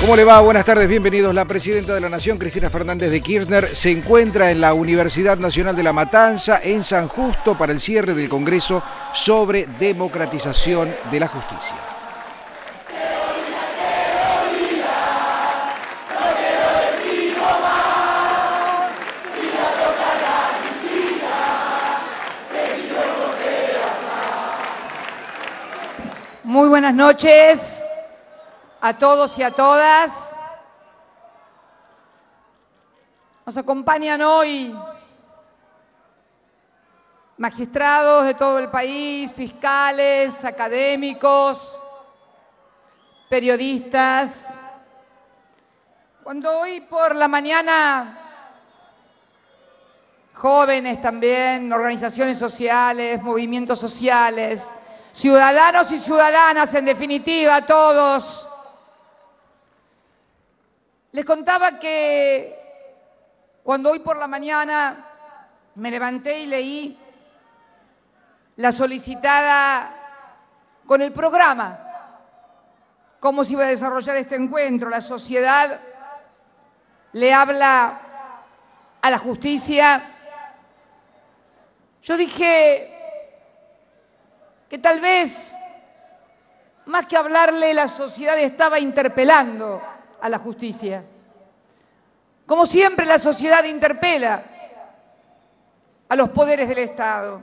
¿Cómo le va? Buenas tardes, bienvenidos. La presidenta de la Nación, Cristina Fernández de Kirchner, se encuentra en la Universidad Nacional de La Matanza, en San Justo, para el cierre del Congreso sobre democratización de la justicia. Muy buenas noches a todos y a todas. Nos acompañan hoy magistrados de todo el país, fiscales, académicos, periodistas. Cuando hoy por la mañana, jóvenes también, organizaciones sociales, movimientos sociales, ciudadanos y ciudadanas, en definitiva, todos. Les contaba que cuando hoy por la mañana me levanté y leí la solicitada con el programa, cómo se iba a desarrollar este encuentro, la sociedad le habla a la justicia, yo dije que tal vez, más que hablarle, la sociedad estaba interpelando a la justicia. Como siempre, la sociedad interpela a los poderes del Estado.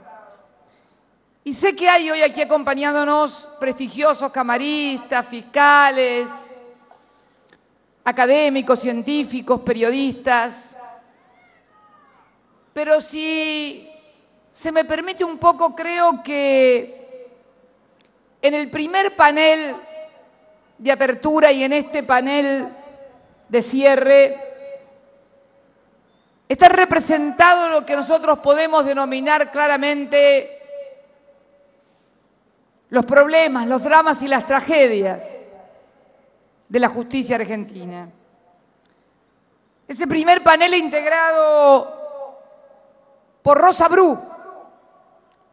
Y sé que hay hoy aquí acompañándonos prestigiosos camaristas, fiscales, académicos, científicos, periodistas. Pero si se me permite un poco, creo que en el primer panel de apertura y en este panel de cierre está representado lo que nosotros podemos denominar claramente los problemas, los dramas y las tragedias de la justicia argentina. Ese primer panel integrado por Rosa Bru,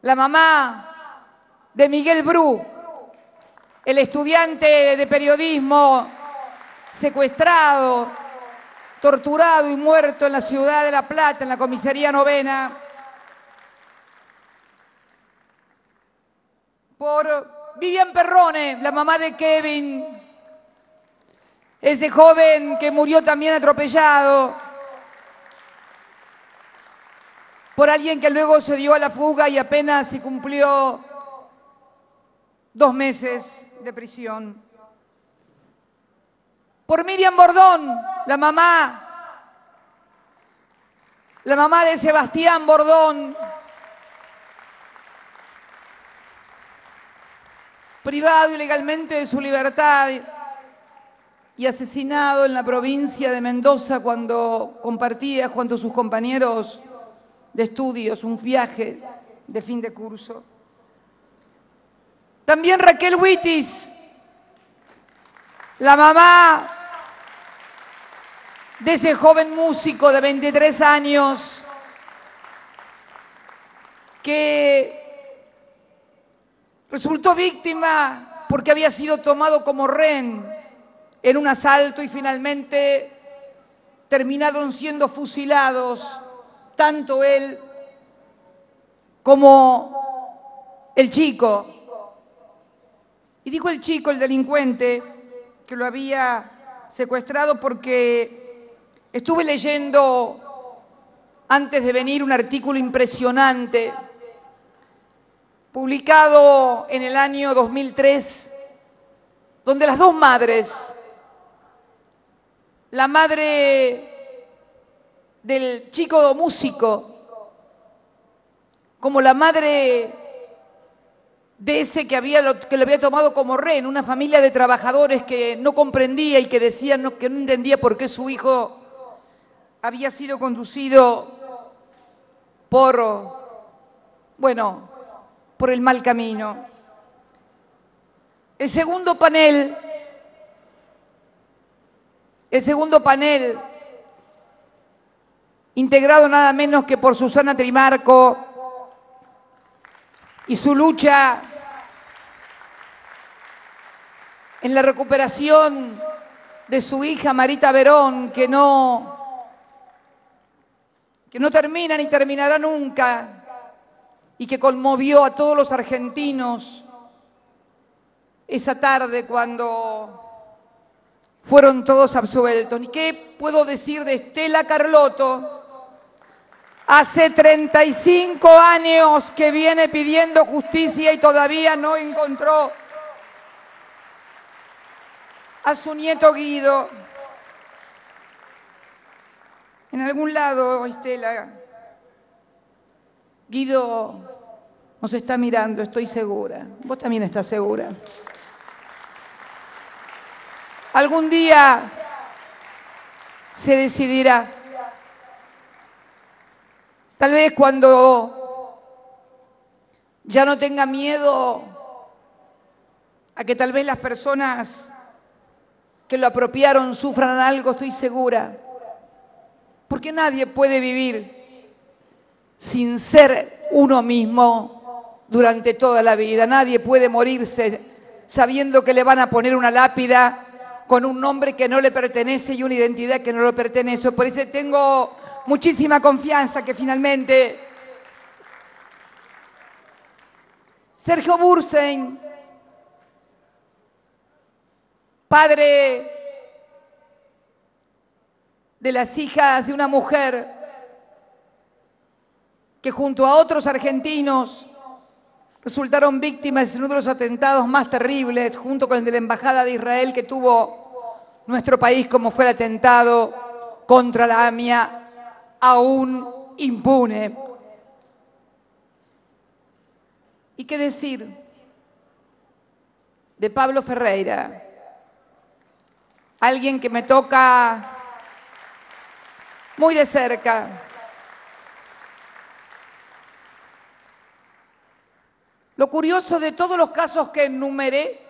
la mamá de Miguel Bru, el estudiante de periodismo secuestrado, torturado y muerto en la ciudad de La Plata, en la comisaría 9ª, por Vivian Perrone, la mamá de Kevin, ese joven que murió también atropellado, por alguien que luego se dio a la fuga y apenas se cumplió 2 meses de prisión. Por Miriam Bordón, la mamá de Sebastián Bordón, privado ilegalmente de su libertad y asesinado en la provincia de Mendoza cuando compartía junto a sus compañeros de estudios un viaje de fin de curso. También Raquel Huitis, la mamá de ese joven músico de 23 años que resultó víctima porque había sido tomado como rehén en un asalto y finalmente terminaron siendo fusilados tanto él como el chico. Y dijo el chico, el delincuente, que lo había secuestrado porque estuve leyendo antes de venir un artículo impresionante publicado en el año 2003, donde las dos madres, la madre del chico músico, como la madre de ese que lo había tomado como rehén, una familia de trabajadores que no comprendía y que decían que no entendía por qué su hijo había sido conducido por el mal camino. El segundo panel, integrado nada menos que por Susana Trimarco y su lucha en la recuperación de su hija Marita Verón, que no termina ni terminará nunca, y que conmovió a todos los argentinos esa tarde cuando fueron todos absueltos. ¿Y qué puedo decir de Estela Carlotto? Hace 35 años que viene pidiendo justicia y todavía no encontró a su nieto Guido. En algún lado, Estela, Guido nos está mirando, estoy segura. Vos también estás segura. Algún día se decidirá. Tal vez cuando ya no tenga miedo a que tal vez las personas que lo apropiaron sufran algo, estoy segura. Porque nadie puede vivir sin ser uno mismo durante toda la vida. Nadie puede morirse sabiendo que le van a poner una lápida con un nombre que no le pertenece y una identidad que no le pertenece. Por eso tengo muchísima confianza que finalmente Sergio Burstein, padre de las hijas de una mujer que junto a otros argentinos resultaron víctimas de uno de los atentados más terribles, junto con el de la Embajada de Israel que tuvo nuestro país, como fue el atentado contra la AMIA, aún impune. ¿Y qué decir de Pablo Ferreira? Alguien que me toca muy de cerca. Lo curioso de todos los casos que enumeré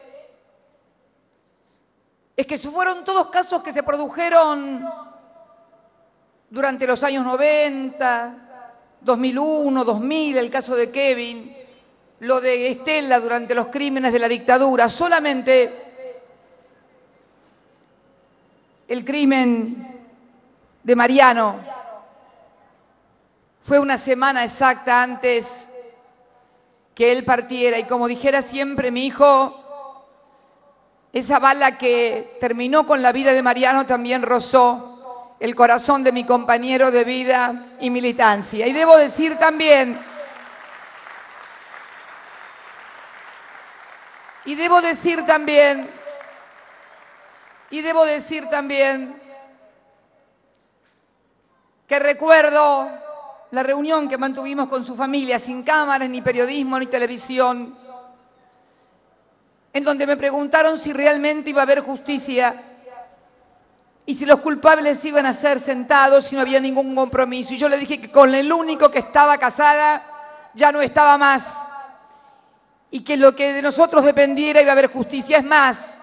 es que fueron todos casos que se produjeron durante los años 90, 2001, 2000, el caso de Kevin, lo de Estela durante los crímenes de la dictadura. Solamente el crimen de Mariano fue una semana exacta antes que él partiera. Y como dijera siempre mi hijo, esa bala que terminó con la vida de Mariano también rozó el corazón de mi compañero de vida y militancia. Y debo decir también, que recuerdo la reunión que mantuvimos con su familia, sin cámaras, ni periodismo, ni televisión, en donde me preguntaron si realmente iba a haber justicia y si los culpables iban a ser sentados, si no había ningún compromiso. Y yo le dije que con el único que estaba casada ya no estaba más, y que lo que de nosotros dependiera iba a haber justicia. Es más,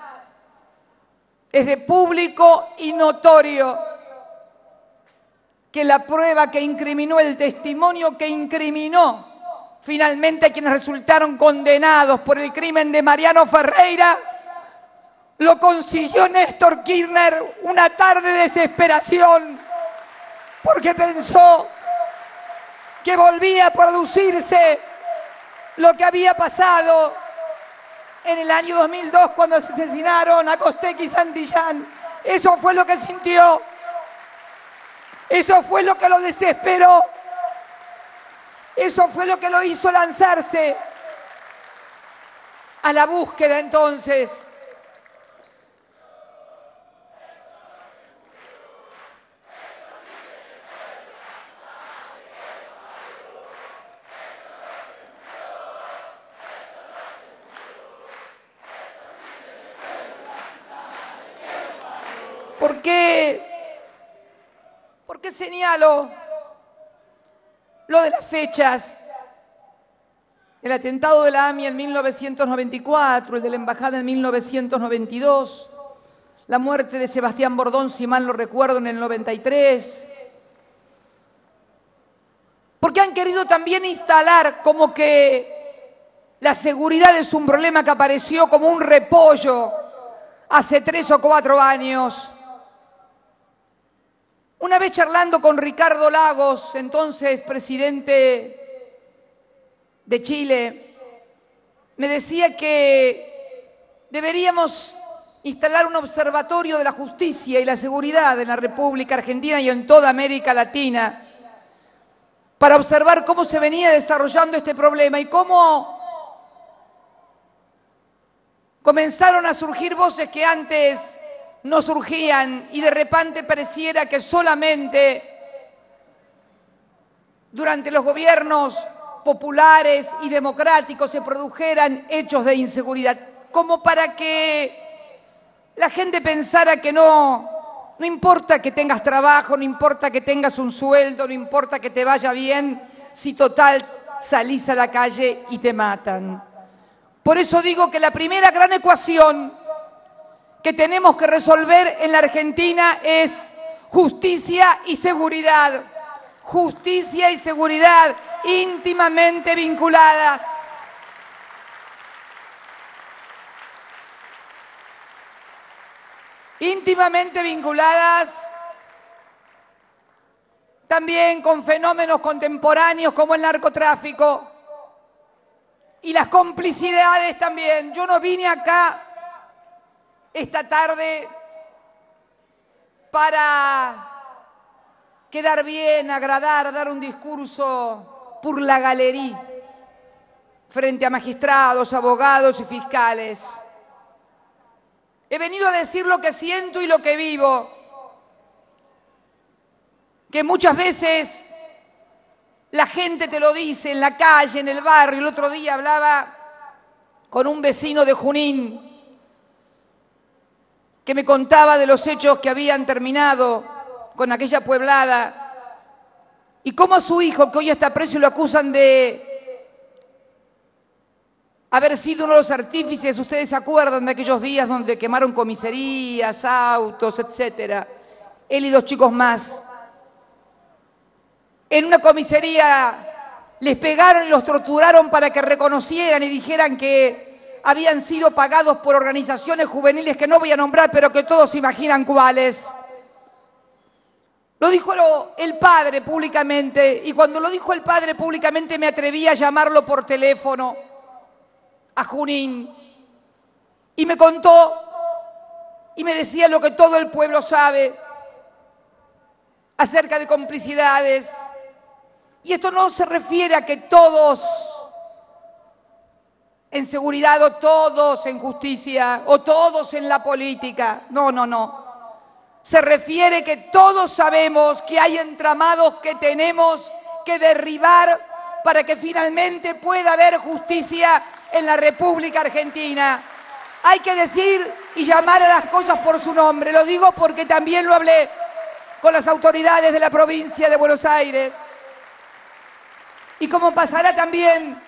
es de público y notorio que la prueba que incriminó, el testimonio que incriminó finalmente a quienes resultaron condenados por el crimen de Mariano Ferreira, lo consiguió Néstor Kirchner una tarde de desesperación, porque pensó que volvía a producirse lo que había pasado en el año 2002 cuando se asesinaron a Costec y Santillán. Eso fue lo que sintió, eso fue lo que lo desesperó, eso fue lo que lo hizo lanzarse a la búsqueda entonces ¿Por qué señalo lo de las fechas? El atentado de la AMIA en 1994, el de la Embajada en 1992, la muerte de Sebastián Bordón, si mal no recuerdo, en el 93. Porque han querido también instalar como que la seguridad es un problema que apareció como un repollo hace 3 o 4 años. Una vez charlando con Ricardo Lagos, entonces presidente de Chile, me decía que deberíamos instalar un observatorio de la justicia y la seguridad en la República Argentina y en toda América Latina para observar cómo se venía desarrollando este problema y cómo comenzaron a surgir voces que antes no surgían y de repente pareciera que solamente durante los gobiernos populares y democráticos se produjeran hechos de inseguridad, como para que la gente pensara que no importa que tengas trabajo, no importa que tengas un sueldo, no importa que te vaya bien, si total salís a la calle y te matan. Por eso digo que la primera gran ecuación que tenemos que resolver en la Argentina es justicia y seguridad. Justicia y seguridad íntimamente vinculadas. Íntimamente vinculadas también con fenómenos contemporáneos como el narcotráfico y las complicidades también. Yo no vine acá esta tarde para quedar bien, agradar, dar un discurso por la galería frente a magistrados, abogados y fiscales. He venido a decir lo que siento y lo que vivo, que muchas veces la gente te lo dice en la calle, en el barrio. El otro día hablaba con un vecino de Junín que me contaba de los hechos que habían terminado con aquella pueblada y cómo a su hijo, que hoy está preso, lo acusan de haber sido uno de los artífices. Ustedes se acuerdan de aquellos días donde quemaron comisarías, autos, etcétera. Él y 2 chicos más. En una comisaría les pegaron y los torturaron para que reconocieran y dijeran que habían sido pagados por organizaciones juveniles que no voy a nombrar, pero que todos se imaginan cuáles. Lo dijo el padre públicamente, y cuando lo dijo el padre públicamente me atreví a llamarlo por teléfono a Junín, y me contó y me decía lo que todo el pueblo sabe acerca de complicidades. Y esto no se refiere a que todos en seguridad o todos en justicia o todos en la política. No, no, no. Se refiere que todos sabemos que hay entramados que tenemos que derribar para que finalmente pueda haber justicia en la República Argentina. Hay que decir y llamar a las cosas por su nombre. Lo digo porque también lo hablé con las autoridades de la provincia de Buenos Aires. Y como pasará también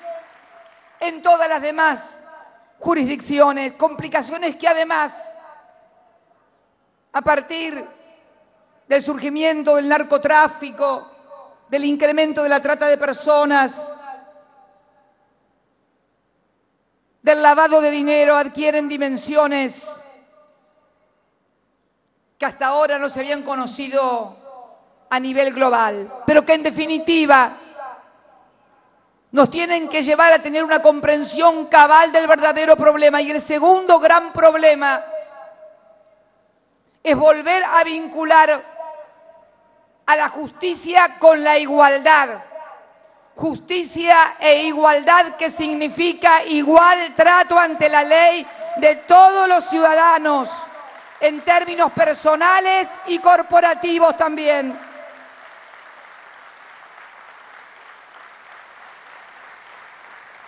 en todas las demás jurisdicciones, complicaciones que además, a partir del surgimiento del narcotráfico, del incremento de la trata de personas, del lavado de dinero, adquieren dimensiones que hasta ahora no se habían conocido a nivel global, pero que en definitiva nos tienen que llevar a tener una comprensión cabal del verdadero problema. Y el segundo gran problema es volver a vincular a la justicia con la igualdad. Justicia e igualdad, que significa igual trato ante la ley de todos los ciudadanos, en términos personales y corporativos también.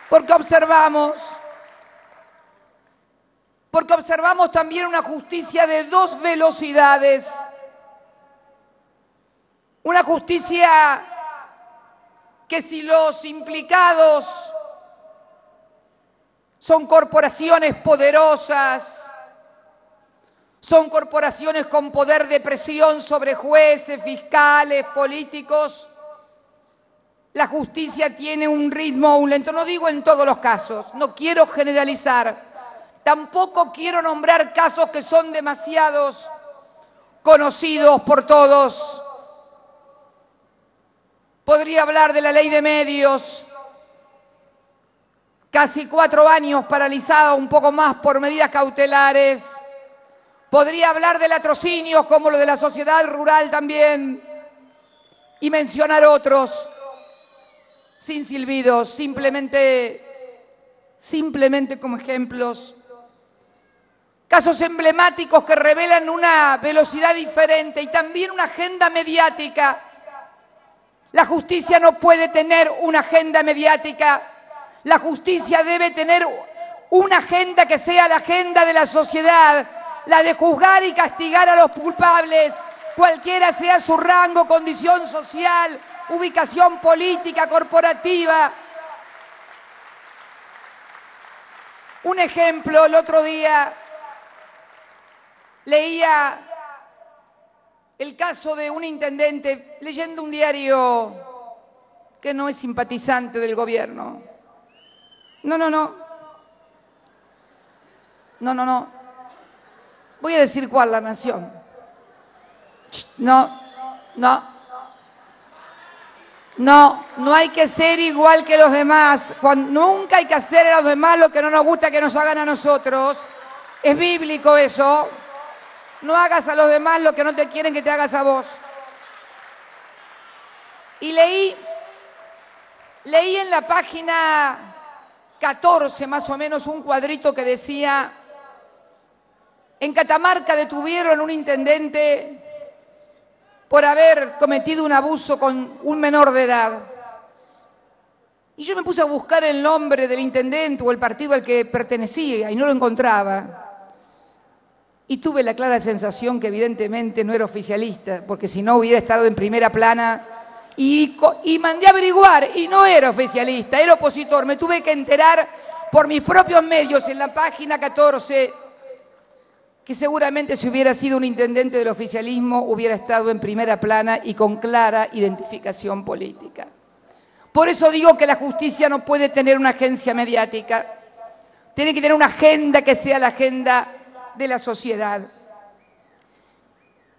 Porque observamos también una justicia de 2 velocidades. Una justicia que, si los implicados son corporaciones poderosas, son corporaciones con poder de presión sobre jueces, fiscales, políticos, la justicia tiene un ritmo, un lento. No digo en todos los casos, no quiero generalizar, Tampoco quiero nombrar casos que son demasiados conocidos por todos. Podría hablar de la ley de medios, casi 4 años paralizada, un poco más por medidas cautelares. Podría hablar de latrocinios como lo de la sociedad rural también y mencionar otros sin silbidos, simplemente como ejemplos. Casos emblemáticos que revelan una velocidad diferente y también una agenda mediática. La justicia no puede tener una agenda mediática. La justicia debe tener una agenda que sea la agenda de la sociedad, la de juzgar y castigar a los culpables, cualquiera sea su rango, condición social, ubicación política, corporativa. Un ejemplo, el otro día leía el caso de un intendente, leyendo un diario que no es simpatizante del gobierno. No. Voy a decir cuál, La Nación. No hay que ser igual que los demás. Nunca hay que hacer a los demás lo que no nos gusta que nos hagan a nosotros. Es bíblico eso. No hagas a los demás lo que no te quieren que te hagas a vos. Y leí en la página 14 más o menos un cuadrito que decía: en Catamarca detuvieron a un intendente por haber cometido un abuso con un menor de edad. Y yo me puse a buscar el nombre del intendente o el partido al que pertenecía y no lo encontraba. Y tuve la clara sensación que evidentemente no era oficialista, porque si no hubiera estado en primera plana. Y mandé a averiguar y no era oficialista, era opositor. Me tuve que enterar por mis propios medios en la página 14 que seguramente si hubiera sido un intendente del oficialismo hubiera estado en primera plana y con clara identificación política. Por eso digo que la justicia no puede tener una agencia mediática, tiene que tener una agenda que sea la agenda de la sociedad.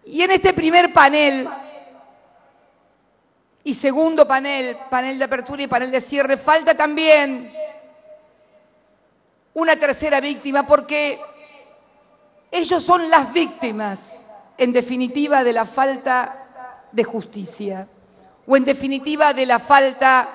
Y en este primer panel y segundo panel, panel de apertura y panel de cierre, falta también una tercera víctima, porque ellos son las víctimas, en definitiva, de la falta de justicia, o en definitiva de la falta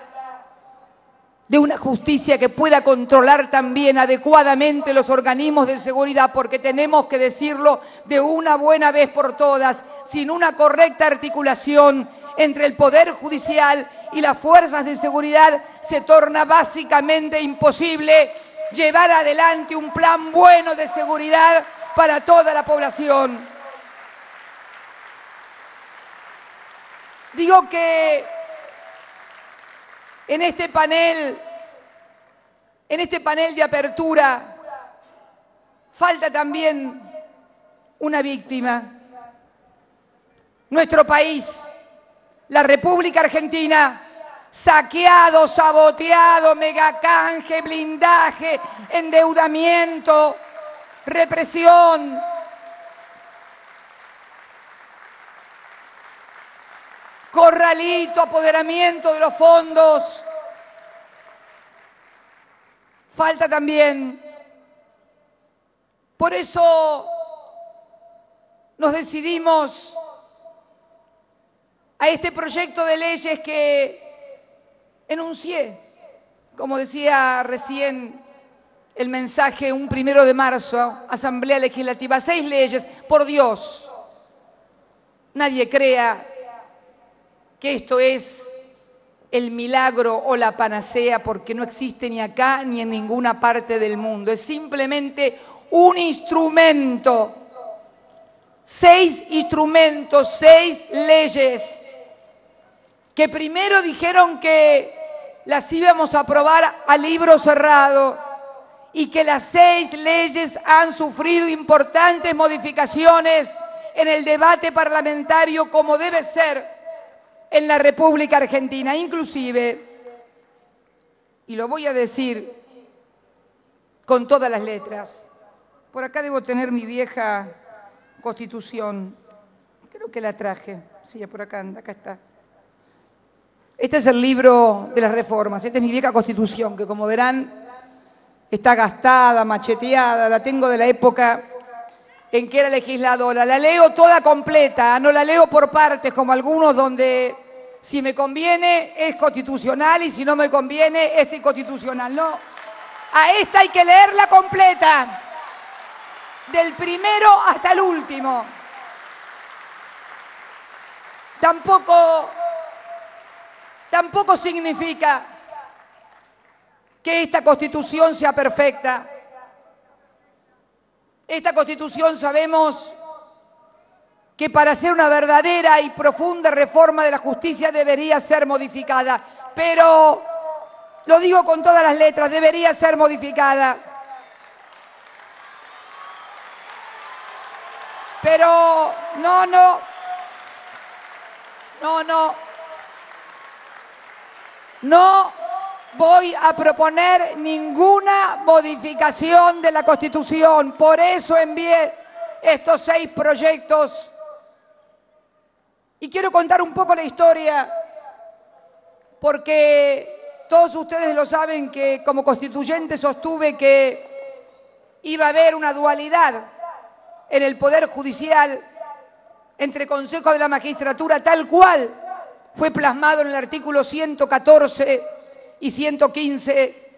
de una justicia que pueda controlar también adecuadamente los organismos de seguridad, porque tenemos que decirlo de una buena vez por todas, sin una correcta articulación entre el Poder Judicial y las fuerzas de seguridad, se torna básicamente imposible llevar adelante un plan bueno de seguridad para toda la población. Digo que en este panel de apertura falta también una víctima. Nuestro país, la República Argentina, saqueado, saboteado, megacanje, blindaje, endeudamiento, represión, corralito, apoderamiento de los fondos. Falta también. Por eso nos decidimos a este proyecto de leyes que enuncié, como decía recién el mensaje, un 1 de marzo, Asamblea Legislativa, 6 leyes. Por Dios, nadie crea que esto es el milagro o la panacea, porque no existe ni acá ni en ninguna parte del mundo. Es simplemente un instrumento. 6 instrumentos, 6 leyes, que primero dijeron que las íbamos a aprobar a libro cerrado y que las 6 leyes han sufrido importantes modificaciones en el debate parlamentario, como debe ser en la República Argentina. Inclusive, y lo voy a decir con todas las letras, Por acá debo tener mi vieja Constitución. Creo que la traje. Sí, por acá anda, acá está. Este es el libro de las reformas. Esta es mi vieja Constitución, que como verán está gastada, macheteada. La tengo de la época en que era legisladora. La leo toda completa, no la leo por partes como algunos donde si me conviene es constitucional y si no me conviene es inconstitucional. No, a esta hay que leerla completa, del primero hasta el último. Tampoco significa que esta Constitución sea perfecta. Esta Constitución sabemos que para hacer una verdadera y profunda reforma de la justicia debería ser modificada, pero lo digo con todas las letras, debería ser modificada. Pero no voy a proponer ninguna modificación de la Constitución. Por eso envié estos 6 proyectos. Y quiero contar un poco la historia, porque todos ustedes lo saben que como constituyente sostuve que iba a haber una dualidad en el Poder Judicial entre Consejo de la Magistratura, tal cual fue plasmado en el artículo 114 y 115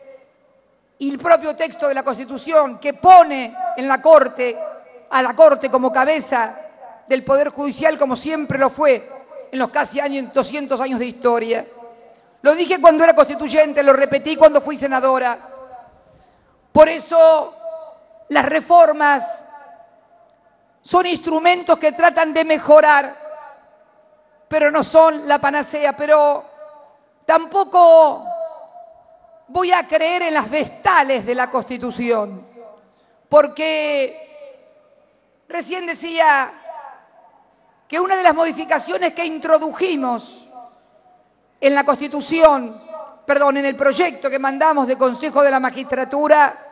y el propio texto de la Constitución, que pone a la Corte como cabeza del Poder Judicial, como siempre lo fue en los casi 200 años de historia. Lo dije cuando era constituyente, lo repetí cuando fui senadora. Por eso las reformas son instrumentos que tratan de mejorar, pero no son la panacea. Pero tampoco voy a creer en las vestales de la Constitución, porque recién decía que una de las modificaciones que introdujimos en la Constitución, en el proyecto que mandamos de Consejo de la Magistratura,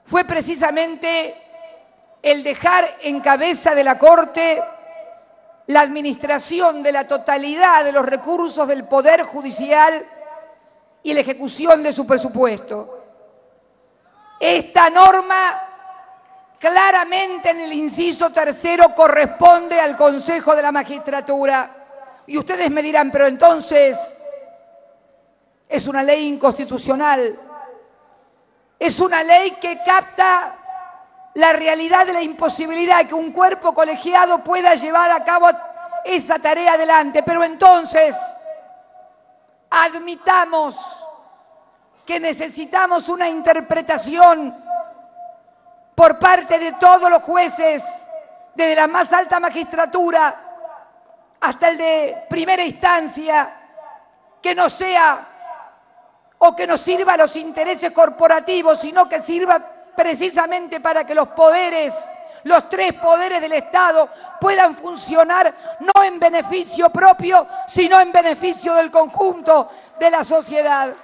fue precisamente el dejar en cabeza de la Corte la administración de la totalidad de los recursos del Poder Judicial y la ejecución de su presupuesto. Esta norma claramente en el inciso 3º corresponde al Consejo de la Magistratura. Y ustedes me dirán, pero entonces es una ley inconstitucional. Es una ley que capta la realidad de la imposibilidad de que un cuerpo colegiado pueda llevar a cabo esa tarea adelante. Pero entonces admitamos que necesitamos una interpretación por parte de todos los jueces, desde la más alta magistratura hasta el de primera instancia, que no sea o que no sirva a los intereses corporativos, sino que sirva precisamente para que los poderes, los 3 poderes del Estado, puedan funcionar no en beneficio propio, sino en beneficio del conjunto de la sociedad.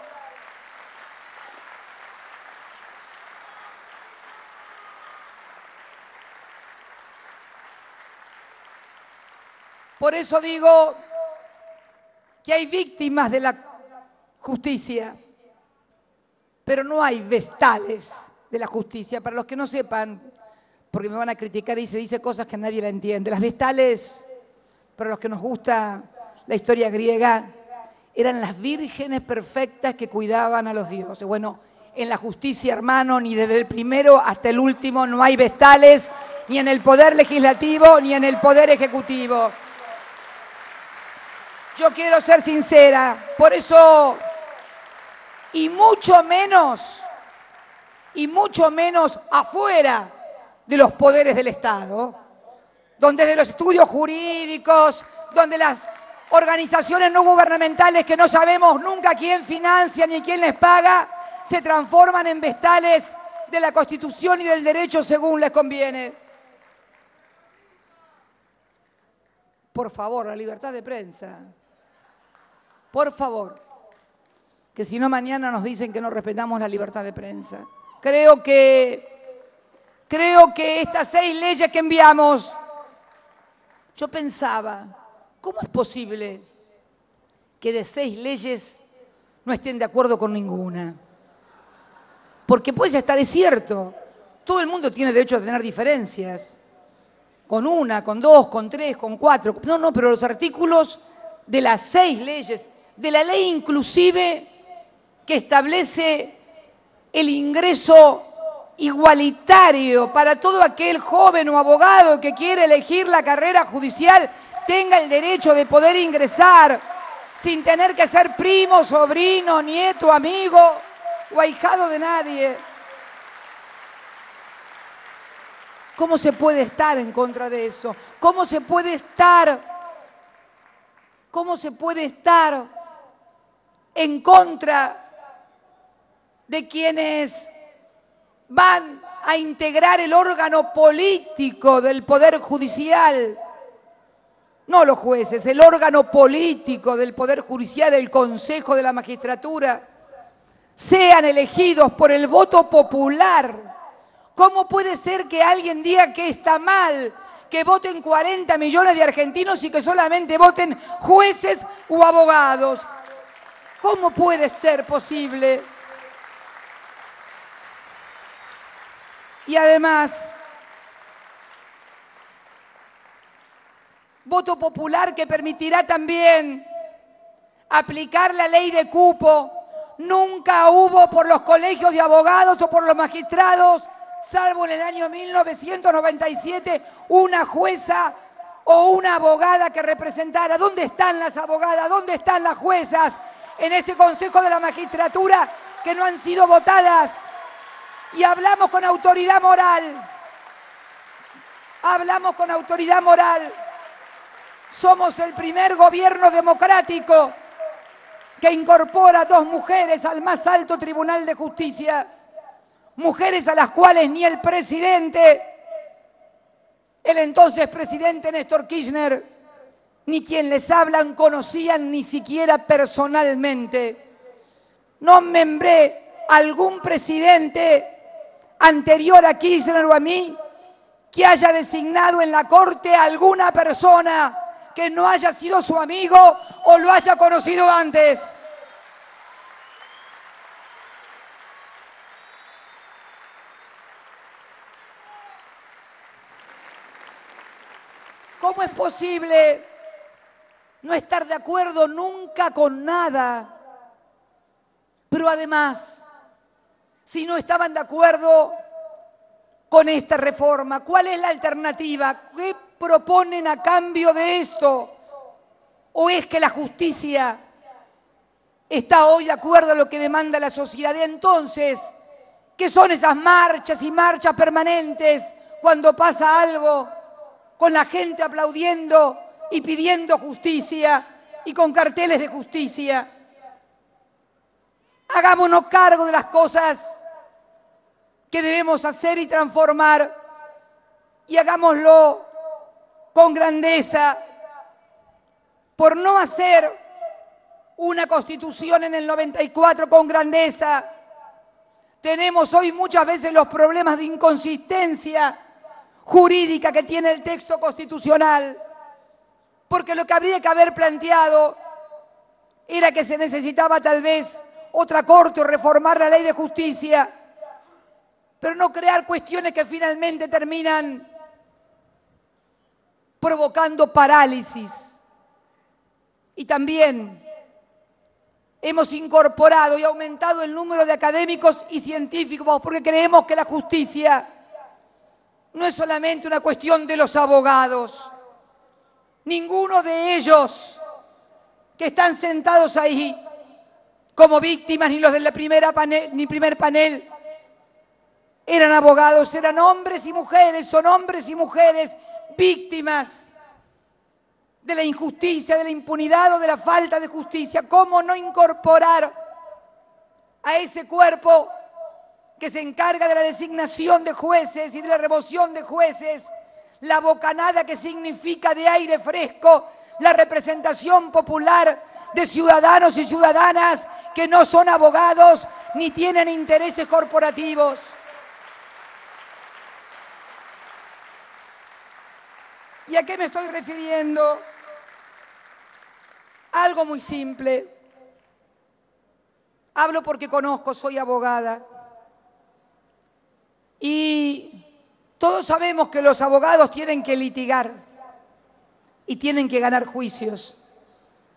Por eso digo que hay víctimas de la justicia, pero no hay vestales de la justicia. Para los que no sepan, porque me van a criticar y se dice cosas que nadie la entiende. Las vestales, para los que nos gusta la historia griega, eran las vírgenes perfectas que cuidaban a los dioses. Bueno, en la justicia, hermano, ni desde el primero hasta el último no hay vestales, ni en el poder legislativo, ni en el poder ejecutivo. Yo quiero ser sincera, por eso, y mucho menos afuera de los poderes del Estado, donde de los estudios jurídicos, donde las organizaciones no gubernamentales que no sabemos nunca quién financia ni quién les paga, se transforman en vestales de la Constitución y del derecho según les conviene. Por favor, la libertad de prensa. Por favor, que si no mañana nos dicen que no respetamos la libertad de prensa. Creo que creo que estas 6 leyes que enviamos, yo pensaba, ¿cómo es posible que de 6 leyes no estén de acuerdo con ninguna? Porque puede estar, es cierto, todo el mundo tiene derecho a tener diferencias, con 1, con 2, con 3, con 4, no, pero los artículos de las 6 leyes, de la ley inclusive que establece el ingreso igualitario para todo aquel joven o abogado que quiere elegir la carrera judicial, tenga el derecho de poder ingresar sin tener que ser primo, sobrino, nieto, amigo o ahijado de nadie. ¿Cómo se puede estar en contra de eso? ¿Cómo se puede estar en contra de quienes van a integrar el órgano político del Poder Judicial? No los jueces, el órgano político del Poder Judicial, el Consejo de la Magistratura, sean elegidos por el voto popular. ¿Cómo puede ser que alguien diga que está mal que voten 40 millones de argentinos y que solamente voten jueces o abogados? ¿Cómo puede ser posible? Y además, voto popular que permitirá también aplicar la ley de cupo. Nunca hubo por los colegios de abogados o por los magistrados, salvo en el año 1997, una jueza o una abogada que representara. ¿Dónde están las abogadas? ¿Dónde están las juezas en ese Consejo de la Magistratura que no han sido votadas? Y hablamos con autoridad moral. Hablamos con autoridad moral. Somos el primer gobierno democrático que incorpora 2 mujeres al más alto Tribunal de Justicia. Mujeres a las cuales ni el presidente, el entonces presidente Néstor Kirchner, ni quien les hablan conocían ni siquiera personalmente. No membré algún presidente anterior a Kirchner o a mí que haya designado en la Corte a alguna persona que no haya sido su amigo o lo haya conocido antes. ¿Cómo es posible no estar de acuerdo nunca con nada? Pero además, si no estaban de acuerdo con esta reforma, ¿cuál es la alternativa? ¿Qué proponen a cambio de esto? ¿O es que la justicia está hoy de acuerdo a lo que demanda la sociedad? Y entonces, ¿qué son esas marchas y marchas permanentes cuando pasa algo, con la gente aplaudiendo y pidiendo justicia y con carteles de justicia? Hagámonos cargo de las cosas que debemos hacer y transformar, y hagámoslo con grandeza. Por no hacer una constitución en el 94 con grandeza, tenemos hoy muchas veces los problemas de inconsistencia jurídica que tiene el texto constitucional, porque lo que habría que haber planteado era que se necesitaba tal vez otra corte o reformar la ley de justicia, pero no crear cuestiones que finalmente terminan provocando parálisis. Y también hemos incorporado y aumentado el número de académicos y científicos porque creemos que la justicia no es solamente una cuestión de los abogados. Ninguno de ellos que están sentados ahí como víctimas, ni los del primer panel, eran abogados, eran hombres y mujeres, son hombres y mujeres víctimas de la injusticia, de la impunidad o de la falta de justicia. ¿Cómo no incorporar a ese cuerpo que se encarga de la designación de jueces y de la remoción de jueces, la bocanada que significa de aire fresco, la representación popular de ciudadanos y ciudadanas que no son abogados ni tienen intereses corporativos? ¿Y a qué me estoy refiriendo? Algo muy simple. Hablo porque conozco, soy abogada. Y todos sabemos que los abogados tienen que litigar y tienen que ganar juicios.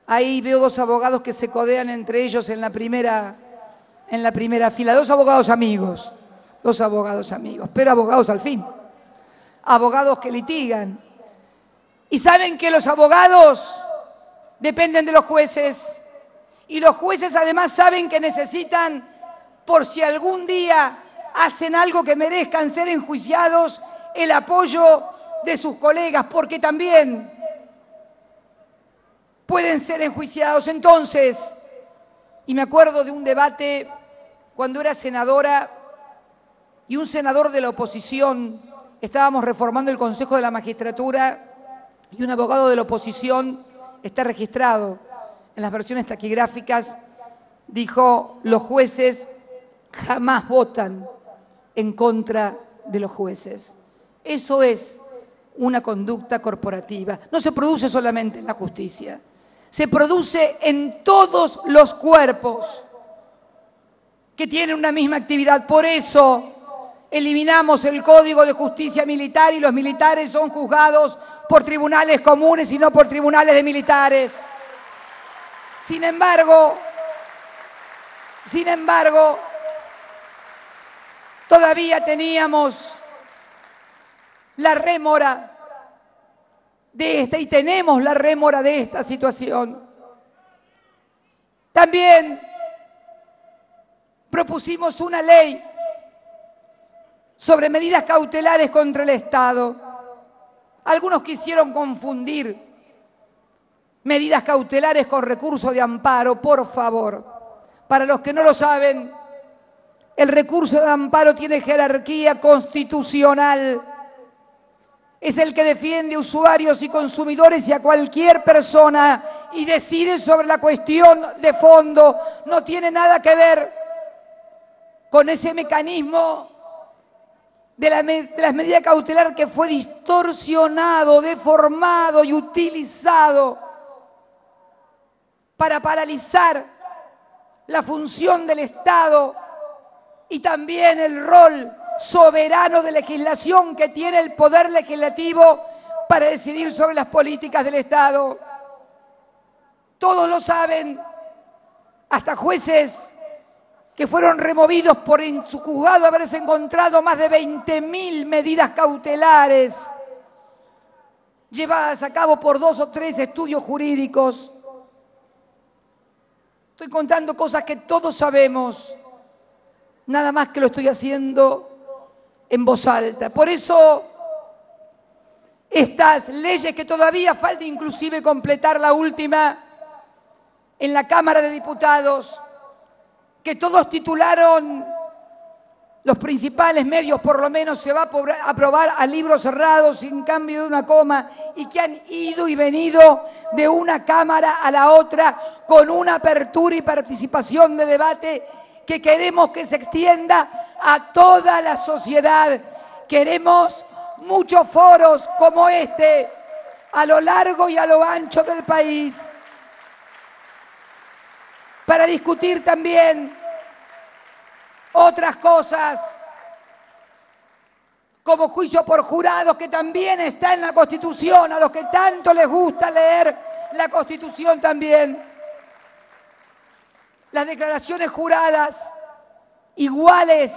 Ahí veo dos abogados que se codean entre ellos en la primera fila. Dos abogados amigos, pero abogados al fin. Abogados que litigan. Y saben que los abogados dependen de los jueces. Y los jueces además saben que necesitan, por si algún día hacen algo que merezcan ser enjuiciados, el apoyo de sus colegas, porque también pueden ser enjuiciados. Entonces, y me acuerdo de un debate cuando era senadora y un senador de la oposición, estábamos reformando el Consejo de la Magistratura y un abogado de la oposición, está registrado en las versiones taquigráficas, dijo: los jueces jamás votan en contra de los jueces. Eso es una conducta corporativa. No se produce solamente en la justicia, se produce en todos los cuerpos que tienen una misma actividad. Por eso eliminamos el Código de Justicia Militar y los militares son juzgados por tribunales comunes y no por tribunales de militares. Sin embargo, todavía teníamos la rémora de esta y tenemos la rémora de esta situación. También propusimos una ley sobre medidas cautelares contra el Estado. Algunos quisieron confundir medidas cautelares con recurso de amparo. Por favor, para los que no lo saben, el recurso de amparo tiene jerarquía constitucional. Es el que defiende a usuarios y consumidores y a cualquier persona y decide sobre la cuestión de fondo. No tiene nada que ver con ese mecanismo de las medidas cautelares que fue distorsionado, deformado y utilizado para paralizar la función del Estado y también el rol soberano de legislación que tiene el Poder Legislativo para decidir sobre las políticas del Estado. Todos lo saben, hasta jueces que fueron removidos por en su juzgado haberse encontrado más de 20.000 medidas cautelares llevadas a cabo por 2 o 3 estudios jurídicos. Estoy contando cosas que todos sabemos, nada más que lo estoy haciendo en voz alta. Por eso, estas leyes que todavía falta inclusive completar la última en la Cámara de Diputados, que todos titularon, los principales medios por lo menos, se va a aprobar a libro cerrado, sin cambio de una coma, y que han ido y venido de una Cámara a la otra con una apertura y participación de debate que queremos que se extienda a toda la sociedad. Queremos muchos foros como este a lo largo y a lo ancho del país para discutir también otras cosas, como juicio por jurados, que también está en la Constitución, a los que tanto les gusta leer la Constitución también. Las declaraciones juradas iguales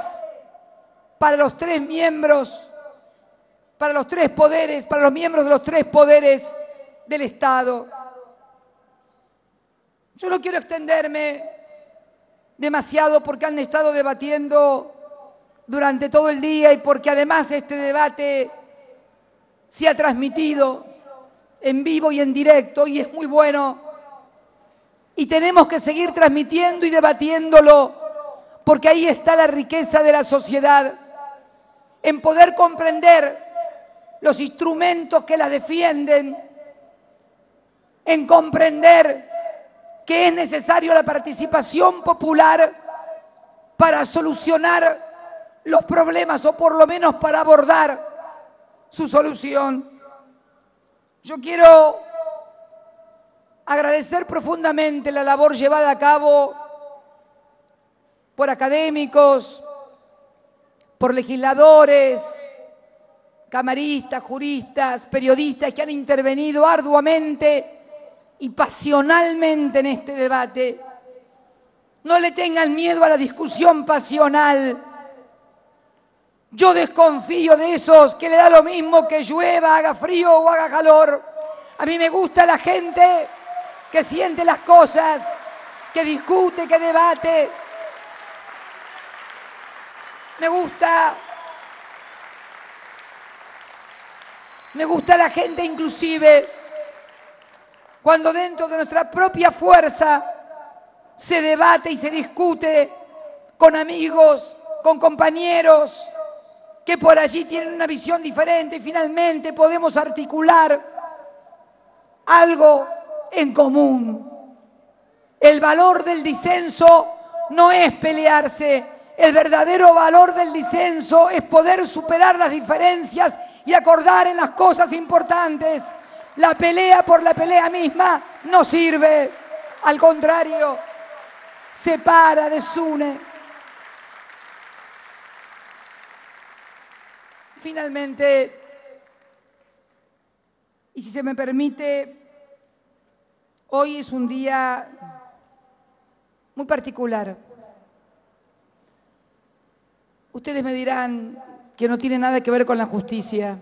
para los 3 miembros, para los 3 poderes, para los miembros de los 3 poderes del Estado. Yo no quiero extenderme demasiado porque han estado debatiendo durante todo el día y porque además este debate se ha transmitido en vivo y en directo y es muy bueno. Y tenemos que seguir transmitiendo y debatiéndolo porque ahí está la riqueza de la sociedad, en poder comprender los instrumentos que la defienden, en comprender que es necesario la participación popular para solucionar los problemas o por lo menos para abordar su solución. Yo quiero agradecer profundamente la labor llevada a cabo por académicos, por legisladores, camaristas, juristas, periodistas que han intervenido arduamente y pasionalmente en este debate. No le tengan miedo a la discusión pasional. Yo desconfío de esos que le da lo mismo que llueva, haga frío o haga calor. A mí me gusta la gente que siente las cosas, que discute, que debate. Me gusta la gente inclusive cuando dentro de nuestra propia fuerza se debate y se discute con amigos, con compañeros que por allí tienen una visión diferente y finalmente podemos articular algo en común. El valor del disenso no es pelearse. El verdadero valor del disenso es poder superar las diferencias y acordar en las cosas importantes. La pelea por la pelea misma no sirve. Al contrario, separa, desune. Finalmente, y si se me permite, hoy es un día muy particular. Ustedes me dirán que no tiene nada que ver con la justicia.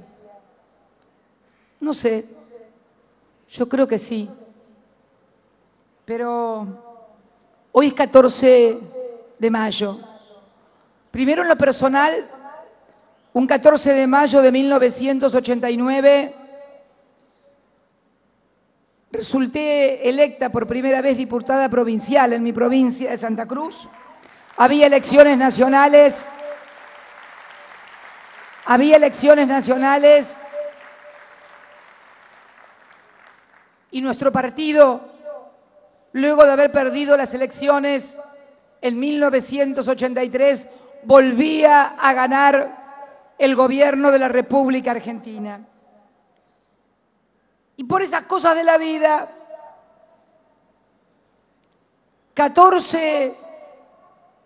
No sé, yo creo que sí. Pero hoy es 14 de mayo. Primero en lo personal, un 14 de mayo de 1989, resulté electa por primera vez diputada provincial en mi provincia de Santa Cruz. Había elecciones nacionales y nuestro partido, luego de haber perdido las elecciones en 1983, volvía a ganar el gobierno de la República Argentina. Y por esas cosas de la vida, 14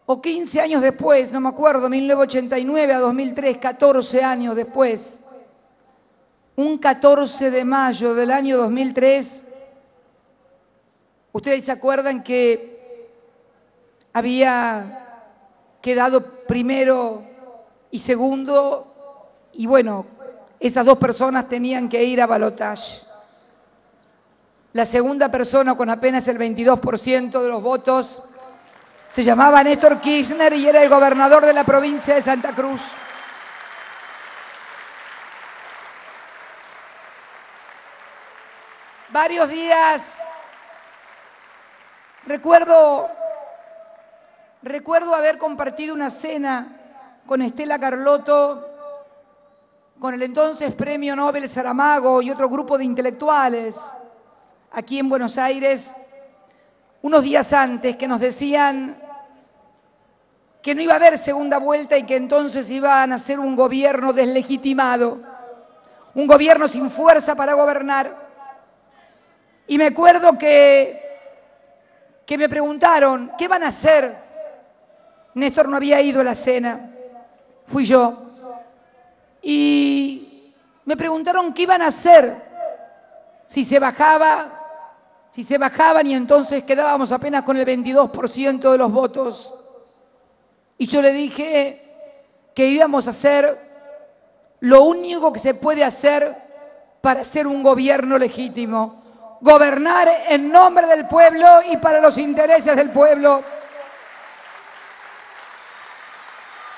o 15 años después, no me acuerdo, 1989 a 2003, 14 años después, un 14 de mayo del año 2003, ustedes se acuerdan que había quedado primero y segundo, y bueno, esas dos personas tenían que ir a balotaje. La segunda persona, con apenas el 22% de los votos, se llamaba Néstor Kirchner y era el gobernador de la provincia de Santa Cruz. Varios días, recuerdo haber compartido una cena con Estela Carlotto, con el entonces Premio Nobel Saramago y otro grupo de intelectuales aquí en Buenos Aires, unos días antes, que nos decían que no iba a haber segunda vuelta y que entonces iban a hacer un gobierno deslegitimado, un gobierno sin fuerza para gobernar. Y me acuerdo que me preguntaron, ¿qué van a hacer? Néstor no había ido a la cena, fui yo. Y me preguntaron qué iban a hacer si se bajaban y entonces quedábamos apenas con el 22% de los votos. Y yo le dije que íbamos a hacer lo único que se puede hacer para hacer un gobierno legítimo: gobernar en nombre del pueblo y para los intereses del pueblo.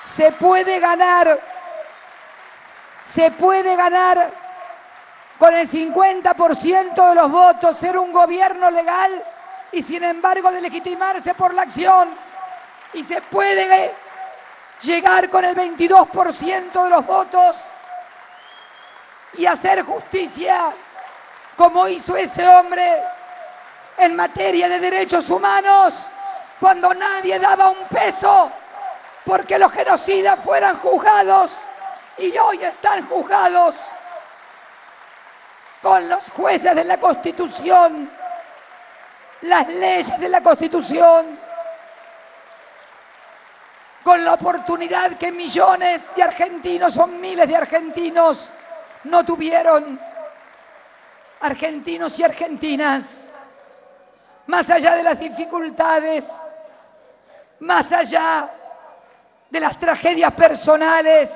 Se puede ganar con el 50% de los votos, ser un gobierno legal y sin embargo deslegitimarse por la acción. Y se puede llegar con el 22% de los votos y hacer justicia como hizo ese hombre en materia de derechos humanos, cuando nadie daba un peso porque los genocidas fueran juzgados y hoy están juzgados con los jueces de la Constitución, las leyes de la Constitución, con la oportunidad que millones de argentinos, son miles de argentinos, no tuvieron. Argentinos y argentinas, más allá de las dificultades, más allá de las tragedias personales,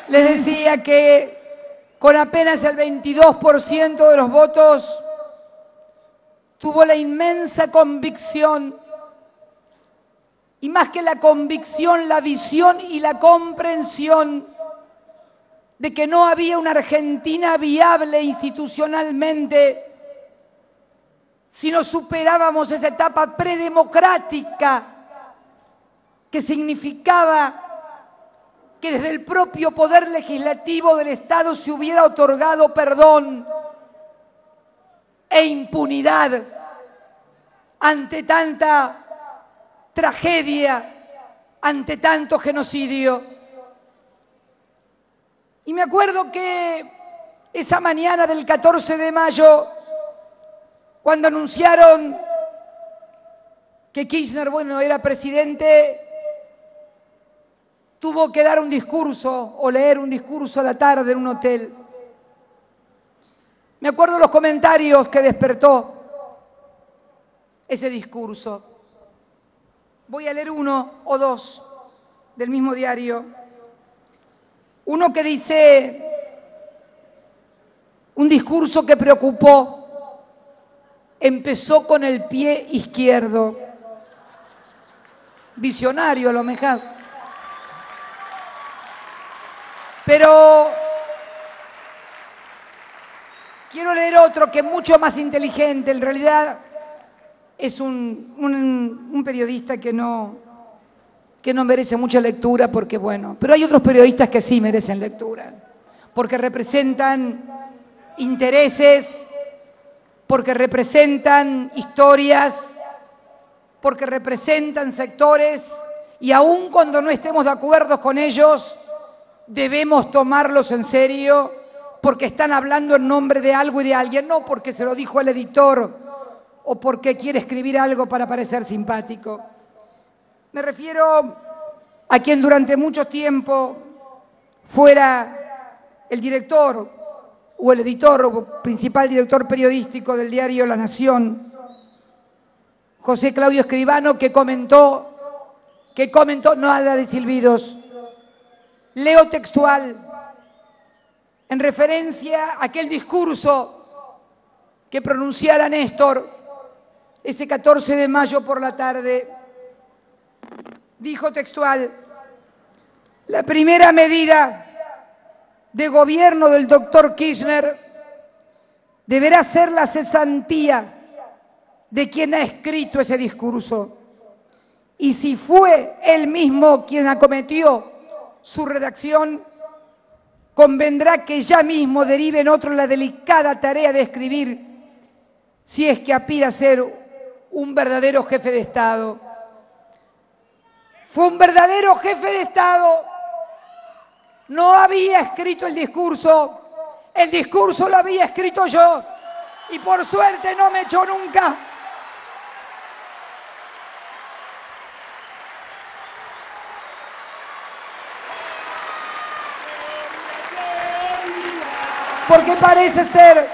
les decía que con apenas el 22% de los votos tuvo la inmensa convicción, y más que la convicción, la visión y la comprensión de que no había una Argentina viable institucionalmente si no superábamos esa etapa predemocrática que significaba que desde el propio poder legislativo del Estado se hubiera otorgado perdón e impunidad ante tanta tragedia, ante tanto genocidio. Y me acuerdo que esa mañana del 14 de mayo, cuando anunciaron que Kirchner, era presidente, tuvo que dar un discurso o leer un discurso a la tarde en un hotel. Me acuerdo los comentarios que despertó ese discurso. Voy a leer uno o dos del mismo diario. Uno que dice, un discurso que preocupó, empezó con el pie izquierdo. Visionario a lo mejor. Pero quiero leer otro que es mucho más inteligente. En realidad es un periodista que no merece mucha lectura porque, pero hay otros periodistas que sí merecen lectura, porque representan intereses, porque representan historias, porque representan sectores, y aun cuando no estemos de acuerdo con ellos, debemos tomarlos en serio porque están hablando en nombre de algo y de alguien, no porque se lo dijo el editor o porque quiere escribir algo para parecer simpático. Me refiero a quien durante mucho tiempo fuera el director o el editor o principal director periodístico del diario La Nación, José Claudio Escribano, que comentó nada de silbidos. Leo textual, en referencia a aquel discurso que pronunciara Néstor ese 14 de mayo por la tarde. Dijo textual: la primera medida de gobierno del doctor Kirchner deberá ser la cesantía de quien ha escrito ese discurso. Y si fue él mismo quien acometió su redacción, convendrá que ya mismo derive en otro la delicada tarea de escribir, si es que aspira a ser un verdadero jefe de Estado. Fue un verdadero jefe de Estado. No había escrito el discurso lo había escrito yo, y por suerte no me echó nunca. Porque parece ser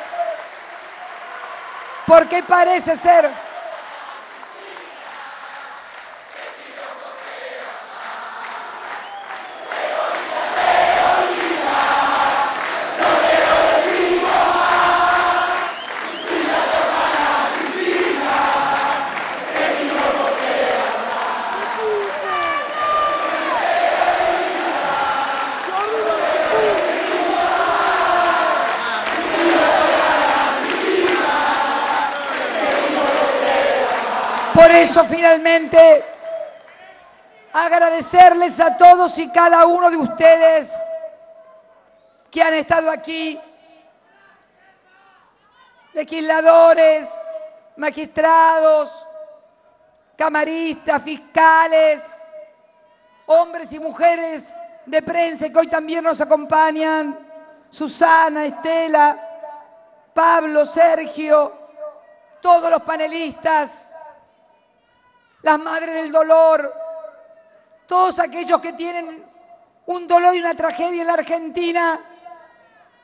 eso, finalmente, agradecerles a todos y cada uno de ustedes que han estado aquí, legisladores, magistrados, camaristas, fiscales, hombres y mujeres de prensa que hoy también nos acompañan, Susana, Estela, Pablo, Sergio, todos los panelistas, las madres del dolor, todos aquellos que tienen un dolor y una tragedia en la Argentina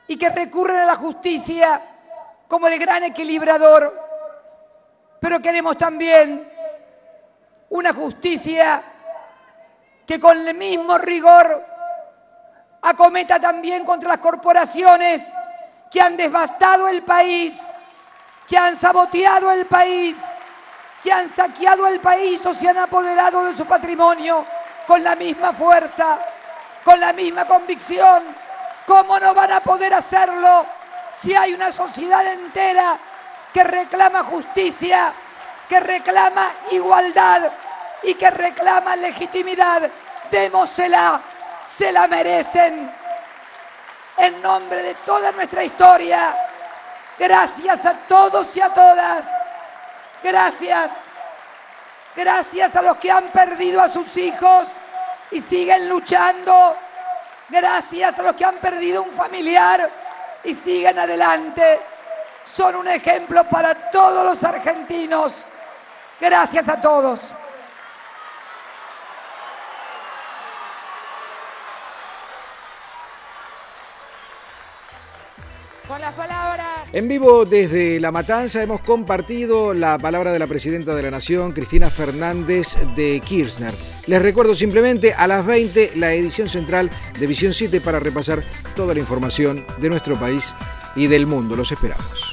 y que recurren a la justicia como el gran equilibrador. Pero queremos también una justicia que con el mismo rigor acometa también contra las corporaciones que han devastado el país, que han saboteado el país, que han saqueado el país o se han apoderado de su patrimonio con la misma fuerza, con la misma convicción. ¿Cómo no van a poder hacerlo si hay una sociedad entera que reclama justicia, que reclama igualdad y que reclama legitimidad? Démosela, se la merecen. En nombre de toda nuestra historia, gracias a todos y a todas. Gracias. Gracias a los que han perdido a sus hijos y siguen luchando. Gracias a los que han perdido un familiar y siguen adelante. Son un ejemplo para todos los argentinos. Gracias a todos. Con las palabras. En vivo desde La Matanza hemos compartido la palabra de la Presidenta de la Nación, Cristina Fernández de Kirchner. Les recuerdo simplemente a las 20 la edición central de Visión 7 para repasar toda la información de nuestro país y del mundo. Los esperamos.